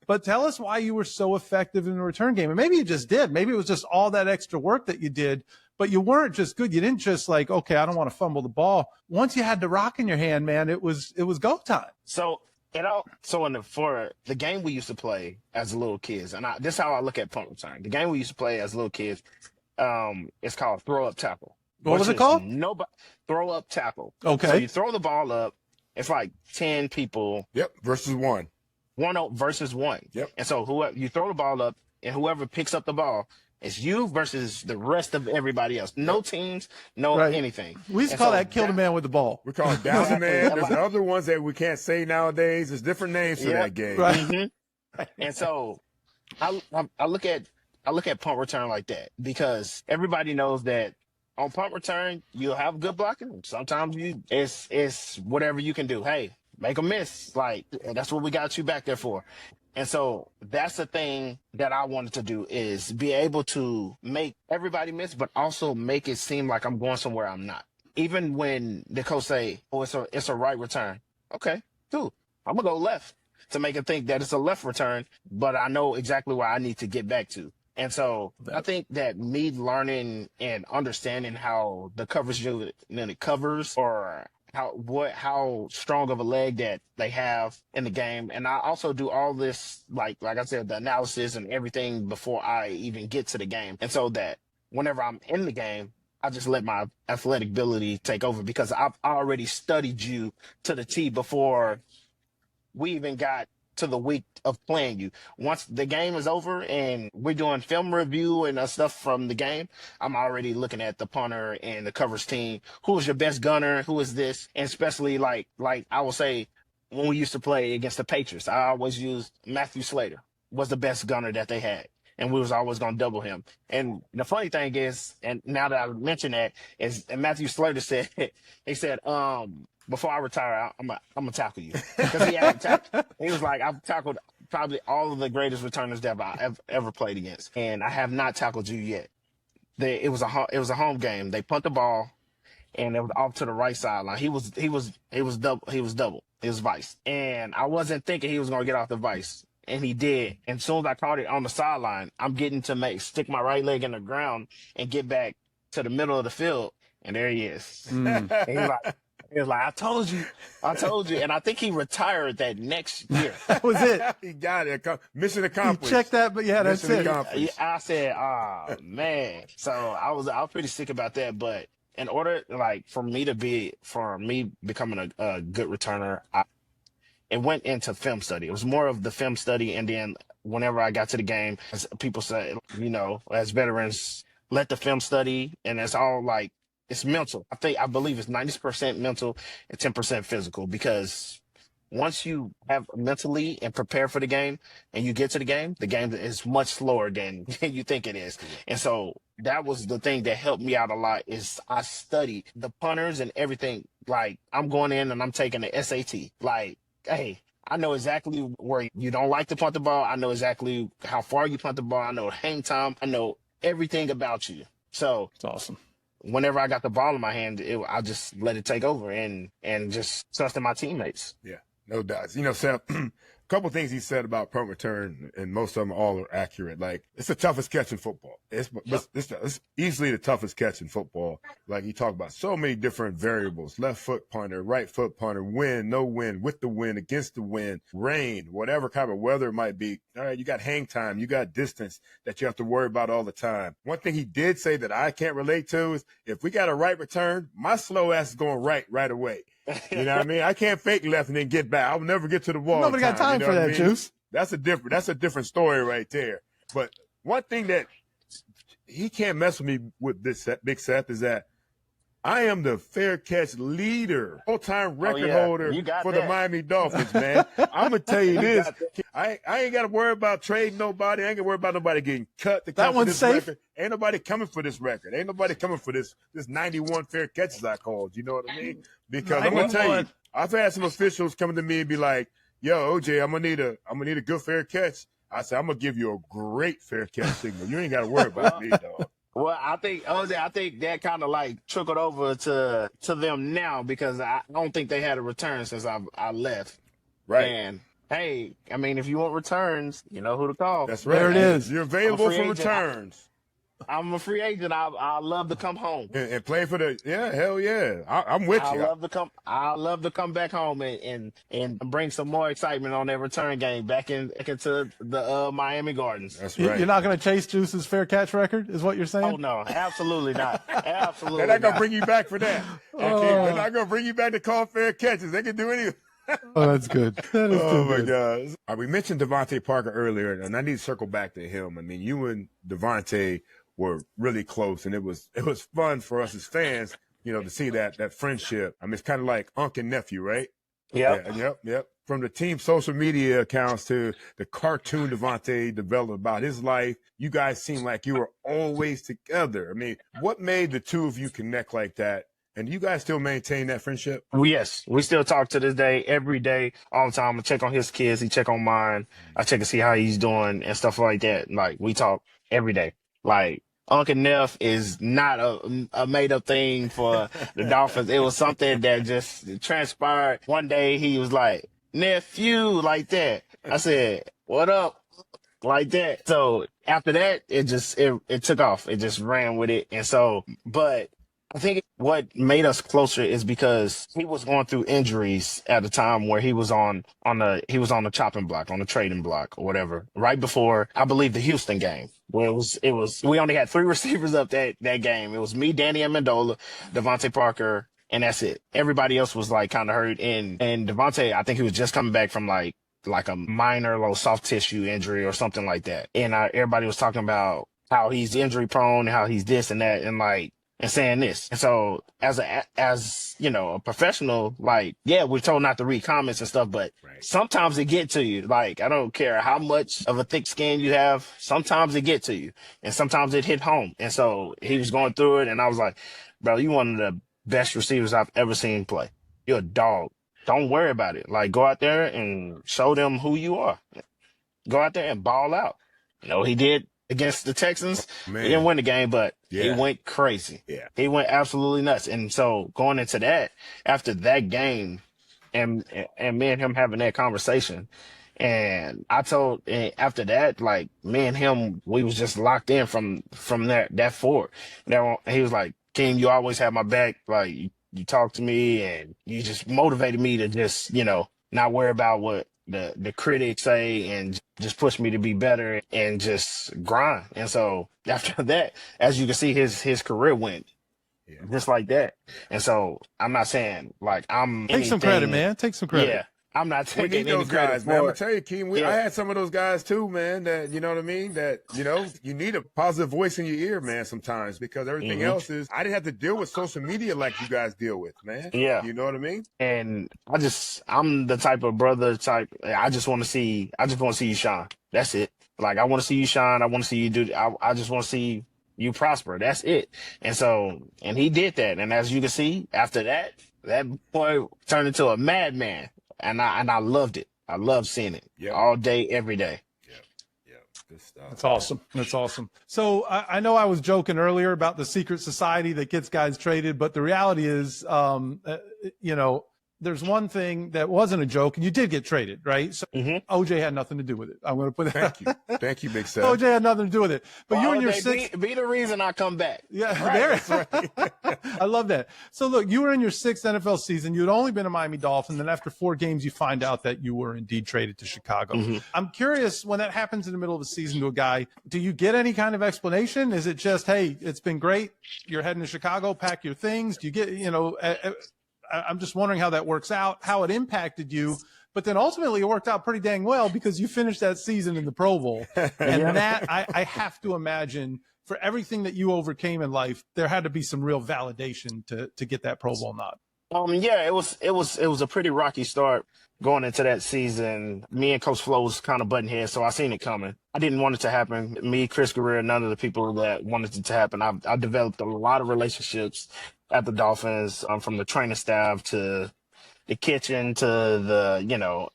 But tell us why you were so effective in the return game. And maybe you just did. Maybe it was just all that extra work that you did, but you weren't just good. You didn't just like, okay, I don't want to fumble the ball. Once you had the rock in your hand, man, it was go time. So for the game we used to play as little kids, and this is how I look at punt return. The game we used to play as little kids, it's called throw up tackle. What was it called? Throw up tackle. Okay. So you throw the ball up. It's like 10 people. Yep. Versus 1. 1 versus 1. Yep. And so whoever you throw the ball up, and whoever picks up the ball, it's you versus the rest of everybody else. No teams, no anything. We used to call that kill the man with the ball. We call it down the man. There's other ones that we can't say nowadays. There's different names for that game. Right. Mm-hmm. And so I look at punt return like that because everybody knows that on punt return you'll have good blocking. Sometimes it's whatever you can do. Hey, make a miss. Like, that's what we got you back there for. And so that's the thing that I wanted to do is be able to make everybody miss, but also make it seem like I'm going somewhere I'm not. Even when the coach say, oh, it's a right return. Okay, cool. I'm going to go left to make it think that it's a left return, but I know exactly where I need to get back to. And so I think that me learning and understanding how the coverage unit covers or how strong of a leg that they have in the game. And I also do all this, like I said, the analysis and everything before I even get to the game. And so that whenever I'm in the game, I just let my athletic ability take over because I've already studied you to the T before we even got to the week of playing you. Once the game is over and we're doing film review and stuff from the game, I'm already looking at the punter and the coverage team. Who is your best gunner? Who is this? And especially like I will say when we used to play against the Patriots, I always used Matthew Slater was the best gunner that they had. And we was always going to double him. And the funny thing is, and now that I mentioned that, is and Matthew Slater said, he said, before I retire, I'm gonna tackle you because he had tackled. He was like, I've tackled probably all of the greatest returners that I've ever played against, and I have not tackled you yet. It was a home game. They punt the ball, and it was off to the right sideline. He was double. He was vice, and I wasn't thinking he was gonna get off the vice, and he did. And as soon as I caught it on the sideline, I'm getting to stick my right leg in the ground and get back to the middle of the field, and there he is. And he was like, I told you. And I think he retired that next year. That was it. He got it. Mission accomplished. You checked that, but yeah, that's Mission it. accomplished. I said, oh, man. So I was pretty sick about that. But in order, for me becoming a good returner, it went into film study. It was more of the film study. And then whenever I got to the game, as people say, as veterans, let the film study. And it's all it's mental. I believe it's 90% mental and 10% physical because once you have mentally and prepare for the game and you get to the game is much slower than you think it is. And so that was the thing that helped me out a lot is I studied the punters and everything. Like I'm going in and I'm taking the SAT. Like, hey, I know exactly where you don't like to punt the ball. I know exactly how far you punt the ball. I know hang time. I know everything about you. So It's awesome. Whenever I got the ball in my hand, I just let it take over and just trusted my teammates. Yeah, no doubt. Seth, couple things he said about punt return, and most of them all are accurate. Like, it's the toughest catch in football. It's easily the toughest catch in football. Like, he talked about so many different variables: left foot punter, right foot punter, wind, no wind, with the wind, against the wind, rain, whatever kind of weather it might be. All right, you got hang time, you got distance that you have to worry about all the time. One thing he did say that I can't relate to is, if we got a right return, my slow ass is going right away. You know what I mean? I can't fake left and then get back. I'll never get to the wall. Nobody got time for that, Juice. That's a different story right there. But one thing that he can't mess with me with, this Big Seth, is that I am the fair catch leader, all-time record holder for the Miami Dolphins, man. I'm going to tell you this. I ain't got to worry about trading nobody. I ain't got to worry about nobody getting cut to come for this record. Ain't nobody coming for this record. Ain't nobody coming for this 91 fair catches I called. You know what I mean? Because I'm going to tell you, I've had some officials come to me and be like, yo, OJ, I'm gonna need a good fair catch. I said, I'm gonna give you a great fair catch signal. You ain't got to worry about me, dog. Well, I think that kind of like trickled over to them now, because I don't think they had a return since I left. Right. And hey, I mean, if you want returns, you know who to call. That's right. There it is. You're available for returns. I'm a free agent. I love to come home and play for hell yeah. I'm with you. I love to come back home and bring some more excitement on that return game back into the Miami Gardens. That's right. You're not going to chase Juice's fair catch record, is what you're saying? Oh no, absolutely not. Absolutely. They're not going to bring you back for that. They're not going to bring you back to call fair catches. They can do anything. Oh, that's good. That is oh, my good. God. We mentioned DeVante Parker earlier, and I need to circle back to him. I mean, you and DeVante were really close, and it was fun for us as fans, you know, to see that friendship. I mean, it's kind of like uncle and nephew, right? Yep. Yep. From the team social media accounts to the cartoon DeVante developed about his life, you guys seem like you were always together. I mean, what made the two of you connect like that? And do you guys still maintain that friendship? Yes, we still talk to this day, every day, all the time. I check on his kids, he check on mine. I check to see how he's doing and stuff like that. Like, we talk every day. Like, Uncle Neff is not a made-up thing for the Dolphins. It was something that just transpired. One day he was like, nephew, like that. I said, what up? Like that. So after that, it took off. It just ran with it. And so, but I think what made us closer is because he was going through injuries at a time where he was on the chopping block, on the trading block or whatever, right before, I believe, the Houston game, where we only had 3 receivers up that game. It was me, Danny Amendola, DeVante Parker, and that's it. Everybody else was like kind of hurt. And DeVante, I think he was just coming back from like a minor little soft tissue injury or something like that. And everybody was talking about how he's injury prone, how he's this and that, and saying this. And so as you know, a professional, like, yeah, we're told not to read comments and stuff, but sometimes it get to you. Like, I don't care how much of a thick skin you have, sometimes it get to you, and sometimes it hit home. And so he was going through it, and I was like, bro, you one of the best receivers I've ever seen play. You're a dog. Don't worry about it. Like, go out there and show them who you are. Go out there and ball out. You know, he did against the Texans. He didn't win the game, but he went crazy. Yeah. He went absolutely nuts. And so going into that, after that game, and me and him having that conversation, and I told, after that, like, me and him, we was just locked in from that forward. He was like, King, you always have my back. Like, you talk to me, and you just motivated me to just, you know, not worry about what the critics say, and just push me to be better and just grind. And so after that, as you can see, his career went just like that. And so I'm not saying like take some credit, man. Take some credit. Yeah. I'm not taking those guys, man. I'm gonna tell you, Keem, I had some of those guys too, man. That, you know what I mean. That, you know, you need a positive voice in your ear, man. Sometimes, because everything else is. I didn't have to deal with social media like you guys deal with, man. Yeah, you know what I mean. And I'm the type of brother type. I just want to see you shine. That's it. Like, I want to see you shine. I want to see you do. I just want to see you prosper. That's it. And so, and he did that. And as you can see, after that boy turned into a madman. And I loved it. I loved seeing it all day, every day. Yeah. Good stuff. That's awesome. That's awesome. So I know I was joking earlier about the secret society that gets guys traded, but the reality is, you know, there's one thing that wasn't a joke, and you did get traded, right? So OJ had nothing to do with it. I'm going to put it. Thank you, Big Seth. OJ had nothing to do with it. But you and your sixth. Be the reason I come back. Yeah, right. I love that. So look, you were in your sixth NFL season. You had only been a Miami Dolphin. Then after 4 games, you find out that you were indeed traded to Chicago. I'm curious, when that happens in the middle of a season to a guy, do you get any kind of explanation? Is it just, hey, it's been great, you're heading to Chicago, pack your things? Do you get, I'm just wondering how that works out, how it impacted you. But then ultimately it worked out pretty dang well because you finished that season in the Pro Bowl. And that, I have to imagine, for everything that you overcame in life, there had to be some real validation to get that Pro Bowl nod. Yeah, it was a pretty rocky start going into that season. Me and Coach Flo was kind of butting heads, so I seen it coming. I didn't want it to happen. Me, Chris Guerrero, none of the people that wanted it to happen. I developed a lot of relationships at the Dolphins, from the training staff to the kitchen to the,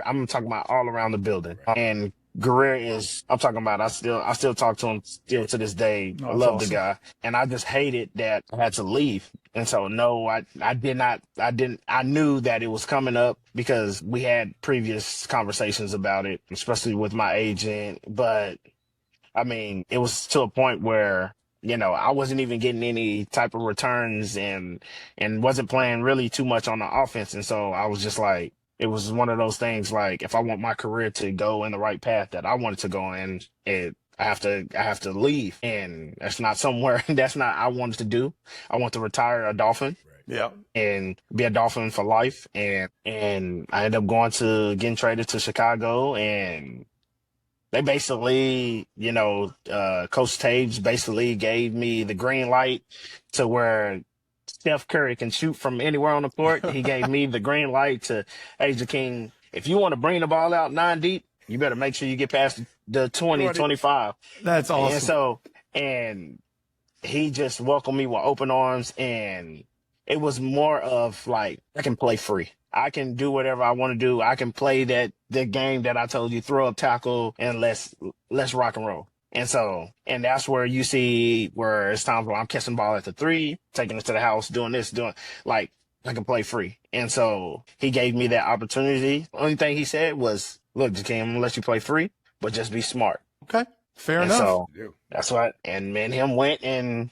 I'm talking about all around the building. And Guerrero I'm talking about, I still talk to him still to this day. I love the guy. And I just hated that I had to leave. And so, no, I knew that it was coming up because we had previous conversations about it, especially with my agent. But I mean, it was to a point where, I wasn't even getting any type of returns and wasn't playing really too much on the offense. And so I was just like, it was one of those things like, if I want my career to go in the right path that I wanted to go in, I have to leave. And that's not I wanted to do. I want to retire a Dolphin. Yeah. And be a Dolphin for life. And I ended up getting traded to Chicago, and they basically, Coach Taves basically gave me the green light to where Steph Curry can shoot from anywhere on the court. He gave me the green light to, hey, Jakeem, if you want to bring the ball out 9 deep, you better make sure you get past the 20, 25. That's awesome. And he just welcomed me with open arms, and it was more of like, I can play free. I can do whatever I want to do. I can play the game that I told you, throw up, tackle, and let's rock and roll. And that's where you see where it's times where I'm catching the ball at the 3, taking it to the house, doing like, I can play free. And so he gave me that opportunity. The only thing he said was, look, Jakeem, I'm gonna let you play free, but just be smart. Okay. Fair enough. So that's what, and me and him went and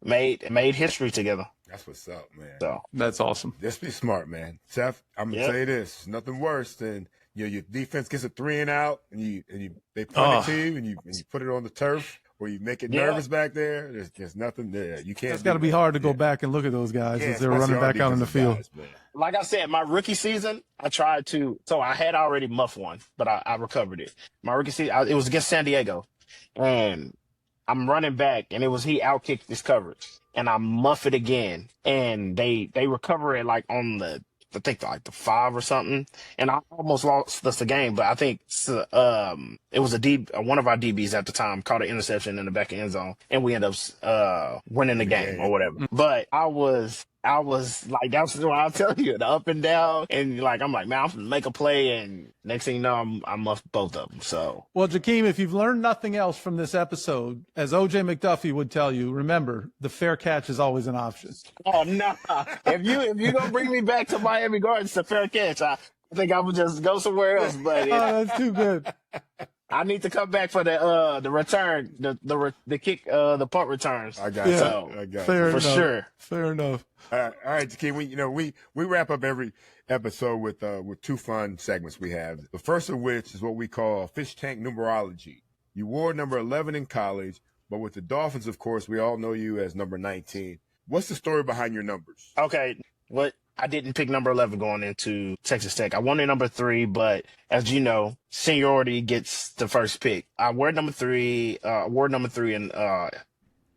made history together. That's what's up, man. So that's awesome. Just be smart, man. Seth, I'm gonna tell you this: nothing worse than your defense gets a 3 and out, and they punt it to you, and you put it on the turf, or you make it nervous back there. There's nothing there. You can't. It's got to be hard to go back and look at those guys as they're running back out on the field. Guys, like I said, my rookie season, I tried to. So I had already muffed one, but I recovered it. My rookie season, it was against San Diego, and I'm running back, and he outkicked this coverage, and I muff it again, and they recover it like on the, I think like the 5 or something, and I almost lost us the game. But I think it was one of our DBs at the time caught an interception in the back end zone, and we end up winning the game or whatever. But I was like, that's why I'll tell you, the up and down, and like I'm like, man, I'm gonna make a play, and next thing you know, I muffed both of them. So, well, Jakeem, if you've learned nothing else from this episode, as OJ McDuffie would tell you, remember, the fair catch is always an option. Oh no! If you gonna bring me back to Miami Gardens, a fair catch, I think I would just go somewhere else. But that's too good. I need to come back for the return, the kick, the punt returns. I got you. So, I got fair you. For enough. sure. Fair enough. All right, Jakeem, we wrap up every episode with 2 fun segments we have. The first of which is what we call fish tank numerology. You wore number 11 in college, but with the Dolphins, of course, we all know you as number 19. What's the story behind your numbers? Okay, I didn't pick number 11 going into Texas Tech. I wanted number 3, but as you know, seniority gets the first pick. I wore number 3.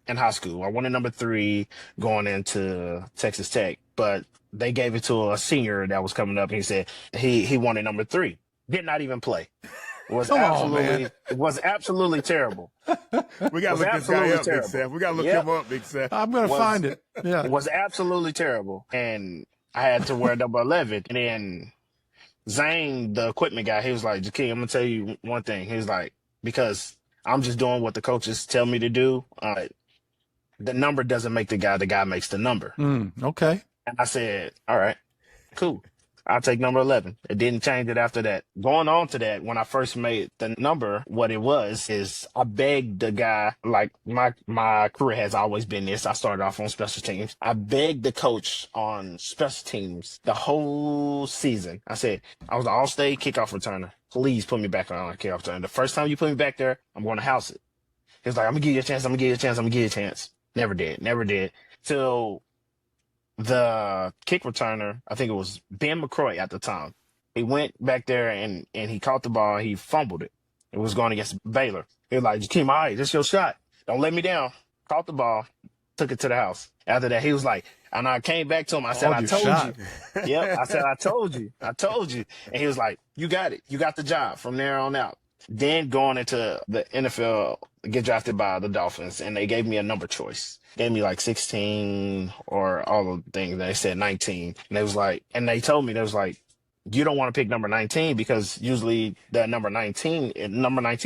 In high school. I wanted number 3 going into Texas Tech, but they gave it to a senior that was coming up, and he said he wanted number 3. Did not even play. It was absolutely terrible. We got to look this guy up, Big Seth. We got to look him up, Big Seth. I'm going to find it. Yeah. It was absolutely terrible. And I had to wear number 11. And then Zane, the equipment guy, he was like, Jakeem, I'm going to tell you one thing. He was like, because I'm just doing what the coaches tell me to do. The number doesn't make the guy makes the number. Okay. And I said, all right. Cool. I'll take number 11. It didn't change it after that. Going on to that, when I first made the number, what it was is I begged the guy, like my career has always been this. I started off on special teams. I begged the coach on special teams the whole season. I said, I was an all-state kickoff returner. Please put me back on a kickoff returner. The first time you put me back there, I'm going to house it. He was like, I'm going to give you a chance. I'm going to give you a chance. I'm going to give you a chance. Never did. Till the kick returner, I think it was Ben McCroy at the time. He went back there and he caught the ball. He fumbled it. It was going against Baylor. He was like, Jakeem, all right, this is your shot. Don't let me down. Caught the ball, took it to the house. After that, he was like, and I came back to him. I said, I told you. Yep. I said, I told you. And he was like, you got it. You got the job from there on out. Then going into the NFL, get drafted by the Dolphins, and they gave me a number choice. Gave me like 16 or all the things. They said 19. And they was like, and they told me, they was like, you don't want to pick number 19 because usually the number 19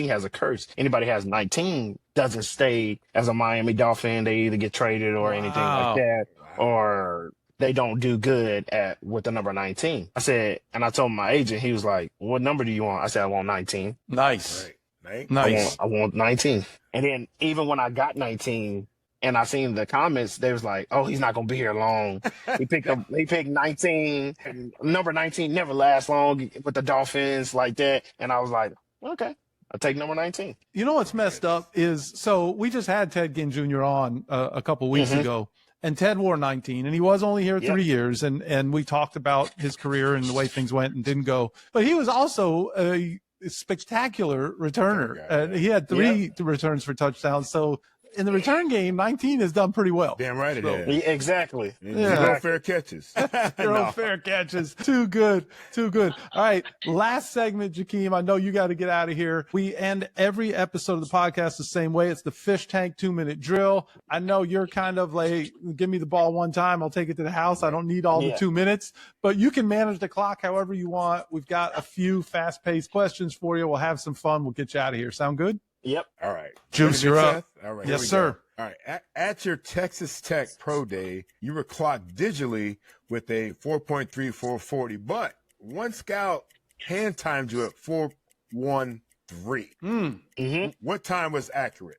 has a curse. Anybody has 19 doesn't stay as a Miami Dolphin. They either get traded or anything like that, or they don't do good with the number 19. I said, and I told my agent, he was like, what number do you want? I said, I want 19. Nice. Right. Nice. I want 19. And then even when I got 19 and I seen the comments, they was like, oh, he's not going to be here long. He picked 19. And number 19 never lasts long with the Dolphins like that. And I was like, okay, I'll take number 19. You know what's messed up is, so we just had Ted Ginn Jr. on a couple weeks ago. And Ted wore 19, and he was only here 3 years. And we talked about his career and the way things went and didn't go. But he was also a spectacular returner. He had three returns for touchdowns. So in the return game, 19 has done pretty well. Damn right it is. Yeah, exactly. Zero fair catches. Zero fair catches. Too good. All right. Last segment, Jakeem. I know you got to get out of here. We end every episode of the podcast the same way. It's the fish tank 2-minute drill. I know you're kind of like, give me the ball one time, I'll take it to the house. I don't need all the 2 minutes, but you can manage the clock however you want. We've got a few fast-paced questions for you. We'll have some fun. We'll get you out of here. Sound good? Yep. All right. Juice, you're up. All right. Yes, sir. All right. At your Texas Tech Pro Day, you were clocked digitally with a 4.3440, but one scout hand timed you at 4.13. What time was accurate?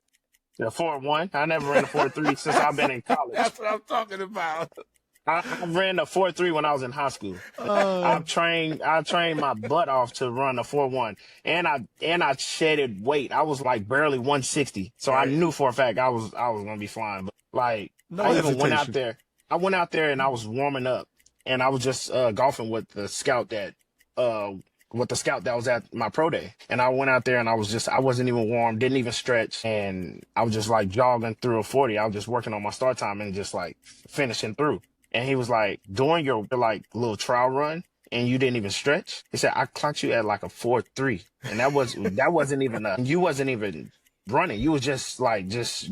The 4.1. I never ran a 4.3 since I've been in college. That's what I'm talking about. I ran a 4.3 when I was in high school. I trained my butt off to run a 4.1, and I shedded weight. I was like barely 160, so I knew for a fact I was gonna be flying. But like, I even went out there. I went out there and I was warming up, and I was just golfing with the scout that was at my pro day. And I went out there and I wasn't even warm, didn't even stretch. And I was just like jogging through a 40. I was just working on my start time and just like finishing through. And he was like, doing your like little trial run and you didn't even stretch. He said, I clocked you at like a 4.3. And that wasn't even you wasn't even running. You was just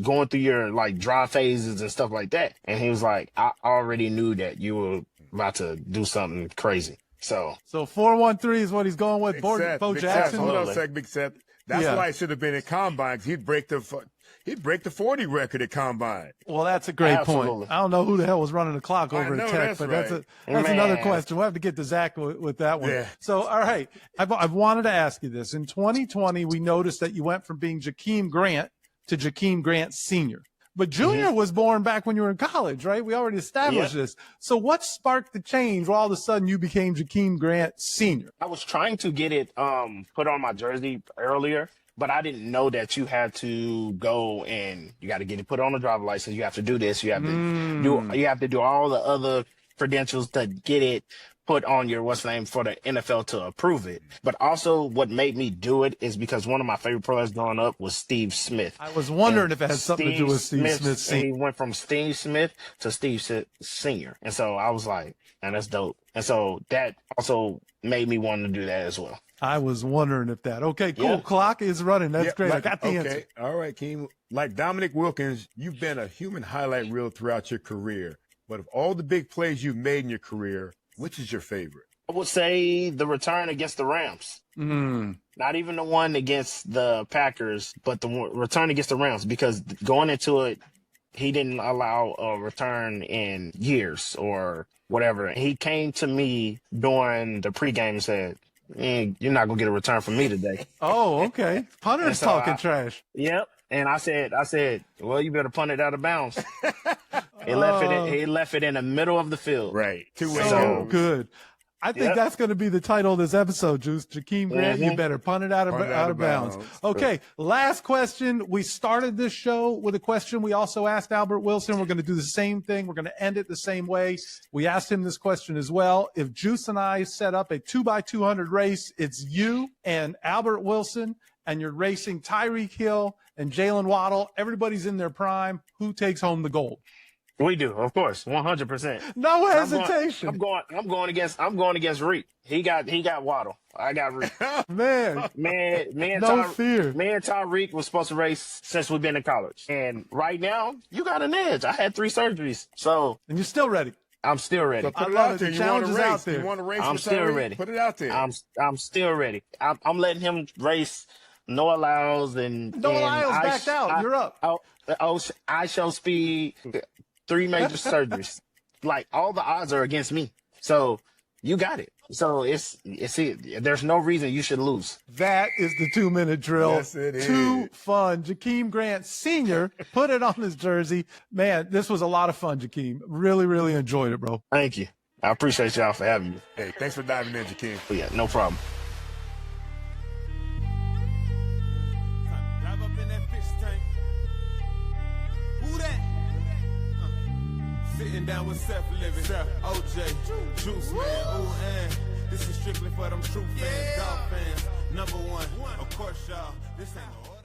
going through your like dry phases and stuff like that. And he was like, I already knew that you were about to do something crazy. So 4.13 is what he's going with. Bo Jackson. Hold on a sec, Big Seth. That's why he should have been in combine. He'd break the 40 record at combine. Well, that's a great point. I don't know who the hell was running the clock over at Tech, but that's another question. We'll have to get to Zach with that one. Yeah. So, all right, I've wanted to ask you this. In 2020, we noticed that you went from being Jakeem Grant to Jakeem Grant Sr. But Junior was born back when you were in college, right? We already established this. So what sparked the change where all of a sudden you became Jakeem Grant Sr.? I was trying to get it put on my jersey earlier, but I didn't know that you had to go and you got to get it put on a driver's license. You have to do this. You have to do all the other credentials to get it put on your for the NFL to approve it. But also what made me do it is because one of my favorite players growing up was Steve Smith. I was wondering if it had something to do with Steve Smith. He went from Steve Smith to Steve Sr. And so I was like, man, that's dope. And so that also made me want to do that as well. I was wondering if that. Okay, cool. Yeah. Clock is running. That's great. I got the answer. All right, Keem. Like Dominic Wilkins, you've been a human highlight reel throughout your career. But of all the big plays you've made in your career, which is your favorite? I would say the return against the Rams. Not even the one against the Packers, but the return against the Rams, because going into it, he didn't allow a return in years or whatever. And he came to me during the pregame and said, you're not going to get a return from me today. Oh, okay. Punter's And so talking trash. Yep. And I said, well, you better punt it out of bounds. He left it in the middle of the field. Right. Two-way So goals. good. I think that's going to be the title of this episode, Juice. Jakeem Grant, you better punt it out of bounds. Okay, last question. We started this show with a question we also asked Albert Wilson. We're going to do the same thing. We're going to end it the same way. We asked him this question as well. If Juice and I set up a 2x200 race, it's you and Albert Wilson, and you're racing Tyreek Hill and Jalen Waddle. Everybody's in their prime. Who takes home the gold? We do, of course, 100%. No hesitation. I'm going against Reek. He got Waddle. I got Reek. Man, no fear. Me and Tyreek was supposed to race since we've been in college, and right now you got an edge. I had 3 surgeries, and you're still ready. I'm still ready. So put it out there. The challenge is out there. You want to race? I'm still ready. Put it out there. I'm still ready. I'm letting him race. Noah Lyles and Lyles backed out. You're up. I show speed. 3 major surgeries. Like, all the odds are against me. So you got it. So it's there's no reason you should lose. That is the 2-minute drill. Yes, it is. Too fun. Jakeem Grant Sr. put it on his jersey. Man, this was a lot of fun, Jakeem. Really, really enjoyed it, bro. Thank you. I appreciate y'all for having me. Hey, thanks for diving in, Jakeem. But yeah, no problem. Dive up in that fish tank. Who that? Sitting down with Seth living, OJ, Juice Man, ooh, and this is strictly for them true fans, dog fans, #1, of course, y'all, this ain't no